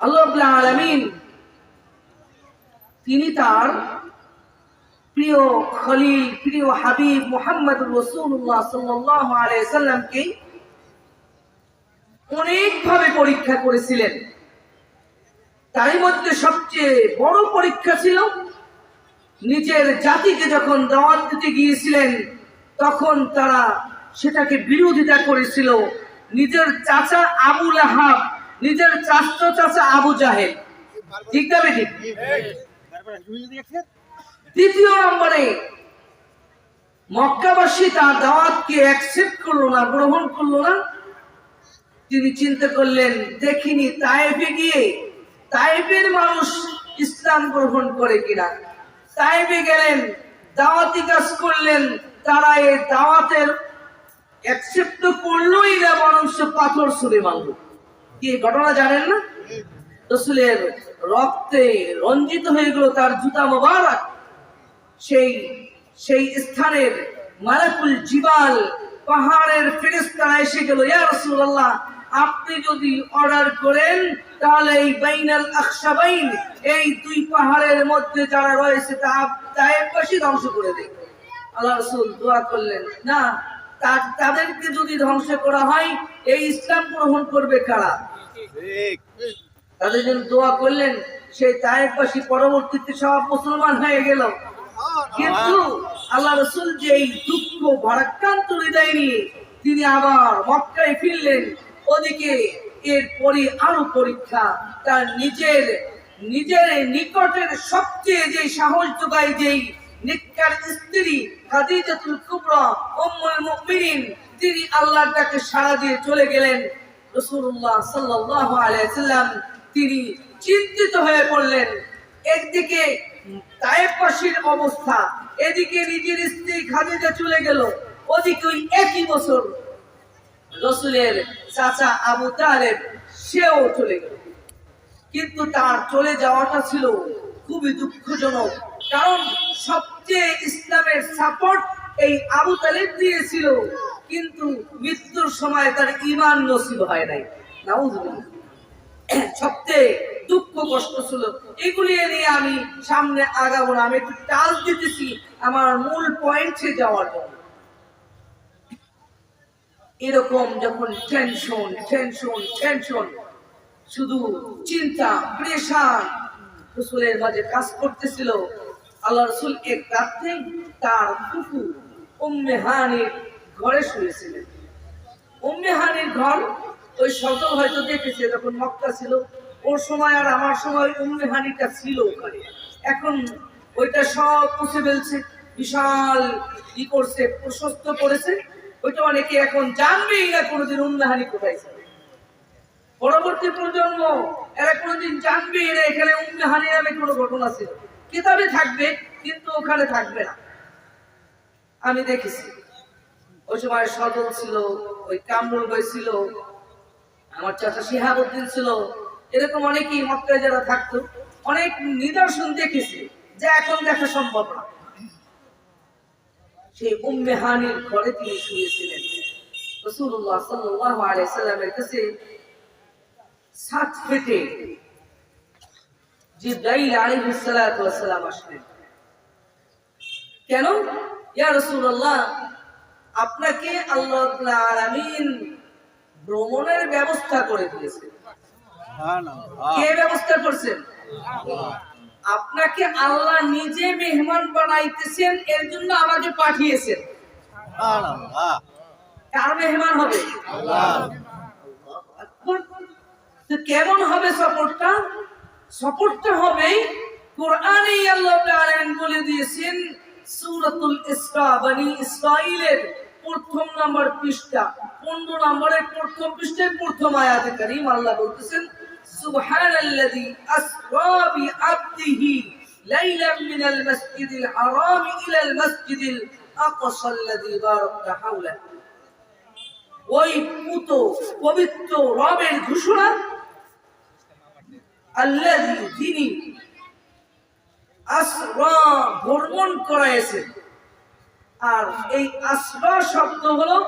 আল্লাহ রাব্বুল আলামিন তিনি তার প্রিয় খলিল, প্রিয় হাবিব মুহাম্মদুর রাসূলুল্লাহ সাল্লাল্লাহু আলাইহি সাল্লামকে অনেকভাবে পরীক্ষা করেছিলেন। তারই মধ্যে সবচেয়ে বড় পরীক্ষা ছিল নিজের জাতিকে যখন দাওয়াত দিতে গিয়েছিলেন তখন তারা সেটাকে বিরোধিতা করেছিল। নিজের চাচা আবু লাহাব, নিজের চাচা আবু জাহেল, ঠিক না বেঠিক? দ্বিতীয় নম্বরে মক্কাবাসী তার দাওয়াতকে অ্যাকসেপ্ট করলো না, গ্রহণ করলো না। তিনি চিন্তা করলেন, দেখিনি তায়েফে গিয়ে তায়েফের মানুষ ইসলাম গ্রহণ করে কিনা। তায়েফে গেলেন, দাওয়াতি কাজ করলেন, তারা এই দাওয়াতের অ্যাকসেপ্ট করলোই না, বরং পাথর ছুঁড়ে মারল। কি ঘটনা জানেন না? রাসূলের রক্তে রঞ্জিত হয়ে গেল তার জুতা মোবারক। সেই স্থানের মালাকুল জিবাল, পাহাড়ের ফেরেশতারা এসে গেল, ইয়া রাসূলুল্লাহ, আপনি যদি অর্ডার করেন তাহলে এই বাইনাল আখশাবাইন, এই দুই পাহাড়ের মধ্যে যারা রয়েছে তায়েফবাসী ধ্বংস করে দেয়। আল্লাহ রাসূল দোয়া করলেন, না, তাদেরকে যদি ধ্বংস করা হয় এই ইসলাম গ্রহণ করবে কারা? তাদের জন্য দোয়া করলেন। সেই তায়েফবাসী পরবর্তীতে সব মুসলমান হয়ে গেল। কিন্তু আল্লাহ রাসূল যে এই দুঃখ ভারাক্রান্ত হৃদয় নিয়ে তিনি আবার মক্কায় ফিরলেন। ওদিকে এরপরে আরো পরীক্ষা, তার নিজের নিকটের সবচেয়ে যে সাহস যোগায়, যেই নিকার স্ত্রী খাদিজাতুল কুবরা উম্মুল মুমিনিন, তিনি আল্লাহর ডাকে সাড়া দিয়ে চলে গেলেন। রাসূলুল্লাহ সাল্লাল্লাহু আলাইহি সাল্লাম তিনি চিন্তিত হয়ে পড়লেন। একদিকে তায়েফবাসীর অবস্থা, এদিকে নিজের স্ত্রী খাদিজা চলে গেল, ওদিকে ওই একই বছর রাসূলের চাচা আবু তালেব সেও চলে গেল। কিন্তু তার চলে যাওয়াটা ছিল খুবই দুঃখজনক, কারণ সবচেয়ে ইসলামের সাপোর্ট এই আবু তালেব দিয়েছিল, কিন্তু মৃত্যুর সময় তার ঈমান নসিব হয় নাই। নাউযুবিল্লাহ। সবচেয়ে দুঃখ কষ্ট ছিল। এগুলি নিয়ে আমি সামনে আগাবো না, আমি একটু টাল দিতেছি আমার মূল পয়েন্টে যাওয়ার জন্য। এরকম যখন টেনশন, শুধু চিন্তা, প্রেশার রাসূলের মাঝে কাজ করতেছিল, আল্লাহ রাসূল এক রাতে তার ফুফু উম্মে হানির ঘরে শুয়েছিলেন। উম্মে হানির ঘর ওই সকল হয়তো দেখেছে, যখন মক্কা ছিল ওর সময় আর আমার সময় উম্মে হানিটা ছিল ওখানে। এখন ওইটা সব মুছে ফেলছে, বিশাল ই করছে, প্রশস্ত করেছে। ওইটা অনেকে এখন জানবেই না কোনোদিন উম্মে হানি কোথায় ছিল। পরবর্তী প্রজন্ম এরা কোনোদিন জানবেই না এখানে উম্মে হানি নামে কোনো ঘটনা ছিল। কিতাবে থাকবে কিন্তু ওখানে থাকবে না। আমি দেখেছি ওই সময় সদল ছিল, ওই কামরুল ভাই ছিল, আমার চাচা শিহাবউদ্দিন ছিল, এরকম অনেকেই মক্কায় যারা থাকতো, অনেক নিদর্শন দেখেছি যে এখন দেখা সম্ভব না। সেই উম্মে হানির ঘরে তিনি শুয়েছিলেন। রাসূলুল্লাহ সাল্লাল্লাহু আলাইহি সাল্লামের কাছে সাত ফেটে জিবরাইল আলাইহিস সালাতু ওয়াস সালাম আসলেন। কেন? ইয়া রাসূলুল্লাহ, আপনাকে আল্লাহ রাব্বুল আলামিন ভ্রমণের ব্যবস্থা করে দিয়েছেন। কে ব্যবস্থা করছেন? আপনাকে আল্লাহ নিজে মেহমান বানাইতেছেন, এর জন্য আমাকে পাঠিয়েছেন। কার মেহমান হবে? তো কেমন হবে সফরটা? সফরটা হবে কোরআনে আল্লাহ তাআলা বলে দিয়েছেন, সূরাতুল ইসরা, বনি ইসরাঈলের প্রথম নম্বর পৃষ্ঠা, 15 নম্বরের প্রথম পৃষ্ঠায় প্রথম আয়াতে কারীম আল্লাহ বলতেছেন, সুবহানাল্লাযী আসরা বিআবদিহি লাইলাম মিনাল মাসজিদিল হারাম ইলাল মাসজিদিল আকসাল্লাযী বারাকনা হাওলা। ওই পবিত্র রবের ঘোষণা, আল্লাযী, যিনি আসরা ভ্রমণ করাইছেন। আর এই আসরা শব্দ হলো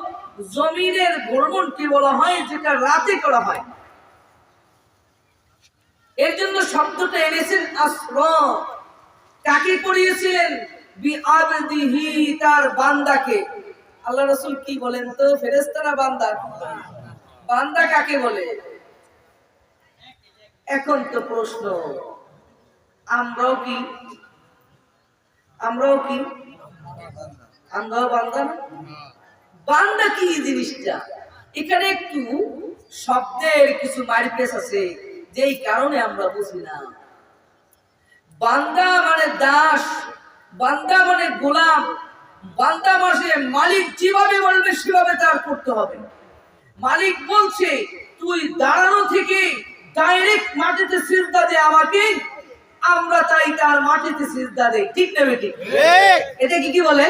জমিনের ভ্রমণকে বলা হয়, যেটা রাতে করা হয়। এর জন্য শব্দটা এনেছেন আসরা। কাকে করিয়েছিলেন? বিআবদিহি, তার বান্দাকে। আল্লাহ রাসূল কি বলেন তো, ফেরেশতা না বান্দা? বান্দা কাকে বলে? এখন তো প্রশ্ন, আমরাও কি আমরাও বান্দা না? বান্দা কি জিনিসটা? এখানে একটু শব্দের কিছু মারিপেস আছে, যেই কারণে আমরা বুঝি না। বান্দা মানে দাস, বান্দা মানে গোলাম, বান্দা মানে মালিক যেভাবে বলবে সেভাবে তার করতে হবে। মালিক বলছে তুই দাঁড়ানো থেকে ডাইরেক্ট মাটিতে সিজদা দে আমাকে, আমরা তাই তার মাটিতে সিজদা দেই। ঠিক না বেটি? এটা কি বলে?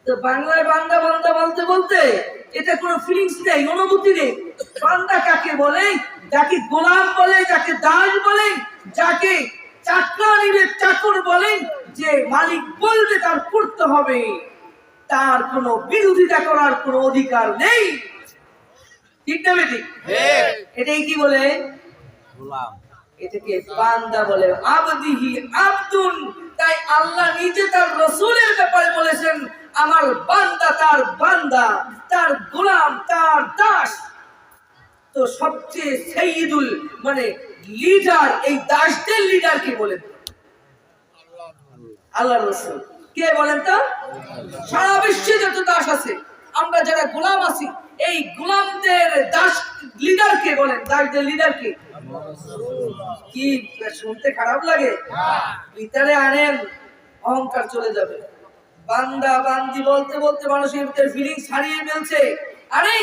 তো বাংলায় বান্দা বান্দা বলতে বলতে এটা কোনো ফিলিংস নেই, অনুভূতি নেই। বান্দা কাকে বলে? যাকে গোলাম বলে, যাকে দাস বলে, যাকে চাকরানির চাকর বলেন, যে মালিক বলবে তার করতে হবে, তার কোনো বিরোধিতা করার কোনো অধিকার নেই। ঠিক না বেটি? এটাই কি বলে? গোলাম। এটাকে বান্দা বলে। আবদিহি আব্দুন। তাই আল্লাহ নিজে তার রাসূলের ব্যাপারে বলেছেন, আমার বান্দা তার বান্দা, তার গোলাম তার দাস। তো সবচেয়ে সাইয়্যিদুল মানে লিডার, এই দাসদের লিডার কে বলেন? আল্লাহ রাসূল। কে বলেন তো? সারা বিশ্বে যত দাস আছে, আমরা যারা গোলাম আছি, এই গোলামদের দাস লিডার কে বলেন? দাসদের লিডার কে? কি শুনতে খারাপ লাগে? ভিতরে আনেন, অহংকার চলে যাবে। বান্দা বান্দি বলতে বলতে মানুষের ভিতরে ফিলিংস হারিয়ে ফেলছে। আরে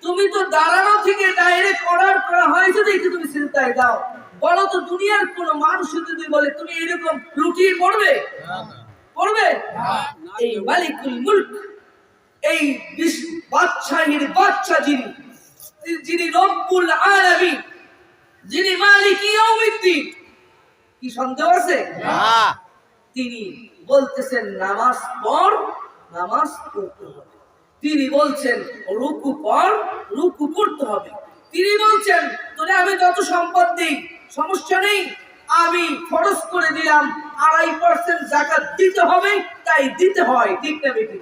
তুমি তো দাঁড়ানো থেকে ডাইরেক্ট অর্ডার করা হয়েছে দেখে তুমি চিন্তায় দাও। বলো তো, দুনিয়ার কোন মানুষ যদি বলে তুমি এরকম লুটিয়ে পড়বে? পড়বে? এই মালিকুল মুলক, এই বাদশাহীর বাদশা যিনি রব্বুল আলামিন, যিনি মালিক ইয়াউমিদ্দিন, কি সন্দেহ আছে? তিনি বলতেছেন নামাজ পড়, নামাজ পড়তে হবে। তিনি বলছেন রুকু কর, রুকু করতে হবে। তিনি বলছেন তোরে আমি যত সম্পদ দিই সমস্যা নেই, আমি খরচ করে দিলাম 2.5% যাকাত দিতে হবে, তাই দিতে হয়। ঠিক না বেটি?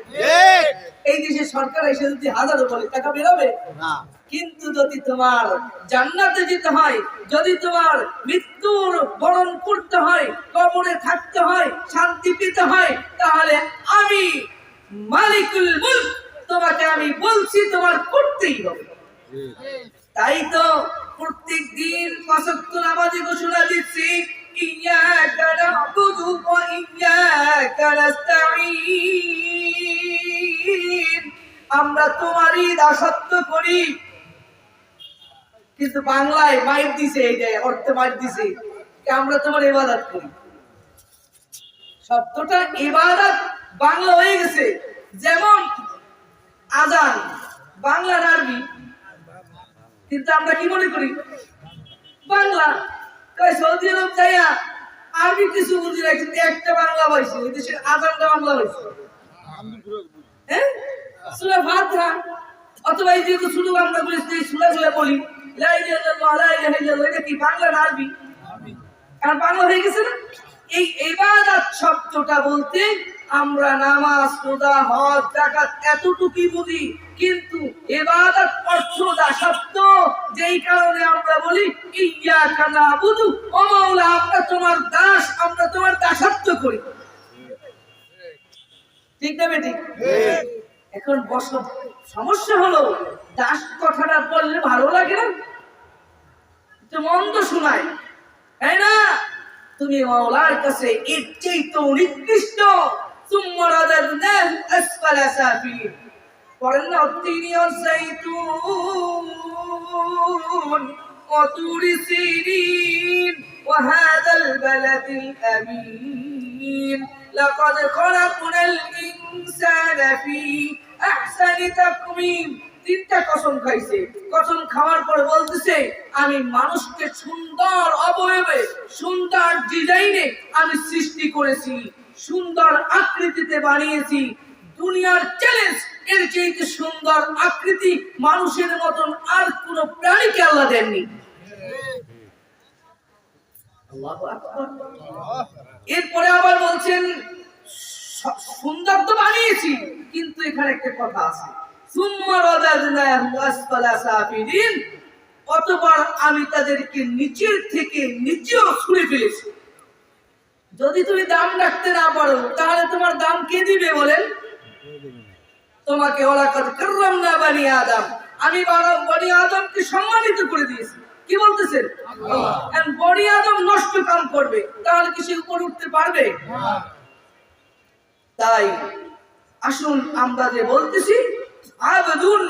এই দেশে সরকার এসে যদি 1000 বলে টাকা বেরোবে না। কিন্তু যদি তোমার জান্নাতে যেতে হয়, যদি তোমার মৃত্যুর বরণ করতে হয়, কবরে থাকতে হয়, শান্তি পেতে হয়, তাহলে আমি মালিকুল মুলক তোমাকে আমি বলছি তোমার করতেই হবে। তাই তো প্রত্যেক দিন 5 ওয়াক্ত নামাজে ঘোষণা দিচ্ছি, ইয়্যাকা না'বুদু ওয়া ইয়্যাকা নাস্তাঈন। আমরা তোমারই দাসত্ব করি। কিন্তু বাংলায় মাইর দিছে, এইটাই অর্থ মাইর দিছে, আমরা তোমার ইবাদত করি। শব্দটা ইবাদত বাংলা হয়ে গেছে। যেমন আযান বাংলার আরবি, কিন্তু আমরা কি মনে করি? বাংলা। কই সৌদি আরব যাইয়া আরবি কিছু বুঝি না, কিন্তু একটা বাংলা হইছে, এই দেশের আযানটা বাংলা হইছে। হ্যাঁ, সূরা ফাতিহা অথবা এই যে শুরু আমরা বলি, এই সূরাগুলো বলি, লা ইলাহা ইল্লাল্লাহ লা ইলাহা ইল্লাল্লাহ, এটা কি বাংলা না আরবি? কারণ বাংলা হয়ে গেছে না। এই ইবাদত শব্দটা বলতে আমরা নামাজ, রোজা, হজ, যাকাত এতটুকুই বুঝি, কিন্তু ইবাদত অর্থ দাসত্ব, যেই কারণে আমরা বলি ইয়্যাকা না'বুদু, ও মাওলা আমরা তোমার দাস, আমরা তোমার দাসত্ব করি। ঠিক না বেটি? এখন সমস্যা হলো দাস কথাটা বললে ভালো লাগে না, তো মন্দ শোনায়, তাই না? তুমি মাওলার কাছে এর চাইতে নিকৃষ্ট। সুম্মা রাদাদনাহু আসফালা সাফিলিন। পড়েন না, তিনি যাইতুন ওয়া তুরি সিনিন ওয়া হাযাল বালাদিল আমিন লাকাদ খলাকনাল ইনসানা ফি আহসানি তাকওয়িম। তিনটা কসম খাইছে। কসম খাওয়ার পর বলতেছে আমি মানুষকে সুন্দর অবয়বে, সুন্দর ডিজাইনে আমি সৃষ্টি করেছি, সুন্দর আকৃতিতে বানিয়েছি। দুনিয়ার চ্যালেঞ্জ, এর চেয়ে সুন্দর আকৃতি মানুষের মতন আর কোন প্রাণীকে আল্লাহ দেননি। আল্লাহু আকবার। এরপরে আবার বলছেন সুন্দর তো বানিয়েছি, কিন্তু এখানে একটা কথা আছে, সুম্মা রাদাদনাহু আসফালা সাফিলিন, অতঃপর আমি তাদেরকে নিচের থেকে নিচেও ছুঁড়ে ফেলেছি। যদি তুমি দাম রাখতে না পারো তাহলে তোমার দাম কে দিবে বলেন? তোমাকে ওয়ালাকাদ কাররামনা বানি আদম, আমি বনি আদমকে সম্মানিত করে দিয়েছি। কি বলতেছেন? আল্লাহ। বনি আদম নষ্ট কাম করবে, তাহলে কি সে উপরে উঠতে পারবে? তাই আসুন আমরা যে বলতেছি আবদুন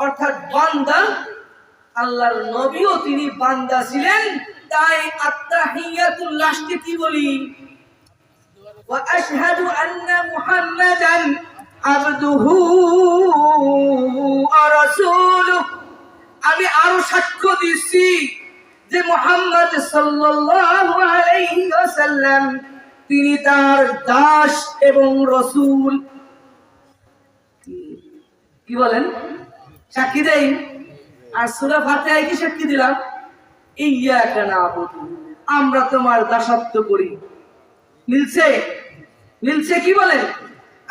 অর্থাৎ বান্দা, আল্লাহর নবীও তিনি বান্দা ছিলেন। তাই আত্তাহিয়াতুল লাস্টে কি বলি? ওয়া আশহাদু আন্না মুহাম্মাদান আবদুহু ওয়া রাসূলুহু, আমি আরো সাক্ষ্য দিচ্ছি যে মুহাম্মদ সাল্লাল্লাহু আলাইহি ওয়াসাল্লাম তিনি তার দাস এবং রাসূল। কি বলেন? সাক্ষী দেই। আর সূরা ফাতিহায় কি সাক্ষী দিলাম? ইয়্যাকা না'বুদু, আমরা তোমার দাসত্ব করি। মিলছে? মিলছে কি বলেন?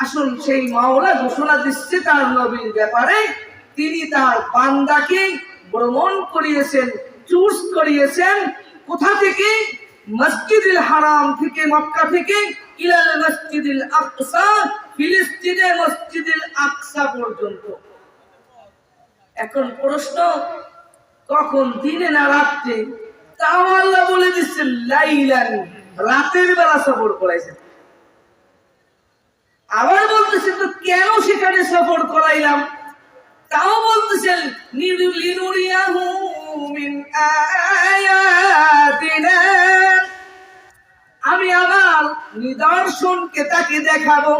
আসুন সেই মাওলা ঘোষণা দিচ্ছে তার নবীর ব্যাপারে, তিনি তার বান্দাকে ভ্রমণ করিয়েছেন, চুজ করিয়েছেন। কোথা থেকে? মসজিদুল হারাম থেকে, মক্কা থেকে, ইলাল মসজিদুল আকসা, ফিলিস্তিনের মসজিদুল আকসা পর্যন্ত। এখন প্রশ্ন, কখন, দিনে না রাত্রে? তাও আল্লাহ বলে দিচ্ছেন লাইলান, রাতের বেলা সফর করাইছেন। আবার বলতেছেন তো কেন সেখানে সফর করাইলাম? তাও বলতেছেন লিনুরিয়াহু মিন আয়াতিনা, আমি আমার নিদর্শনকে তাকে দেখাবো।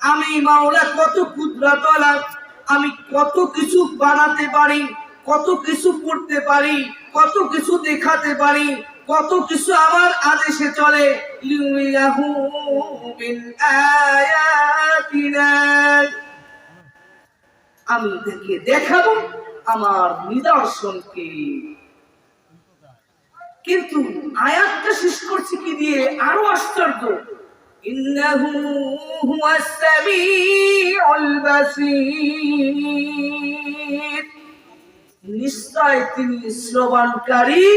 আমি মাওলা কত কুদরতওয়ালা, আমি কত কিছু বানাতে পারি, কত কিছু করতে পারি, কত কিছু দেখাতে পারি, কত কিছু আমার আদেশে চলে। লিনুরিয়াহু মিন আয়াতিনা, আমি তাকে দেখাবো আমার নিদর্শনকে। কিন্তু আয়াতটা শেষ করছি কি দিয়ে? আরো আশ্চর্য, ইন্নাহু হুয়াস সামিউল বাসীর, নিশ্চয় তিনি শ্রবণকারী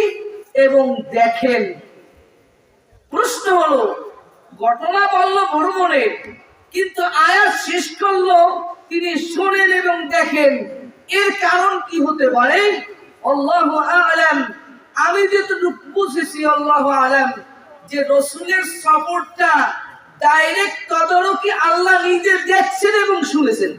এবং দেখেন। প্রশ্ন হলো, ঘটনা বলল ভ্রমণের, কিন্তু আয়াত শেষ করলো তিনি শোনেন এবং দেখেন। এর কারণ কি হতে পারে? আল্লাহু আ'লাম। আমি যতটুকু বুঝেছি আল্লাহু আ'লাম, যে রাসূলের সফরটা ডাইরেক্ট তদারকি আল্লাহ নিজে দেখছেন এবং শুনেছেন।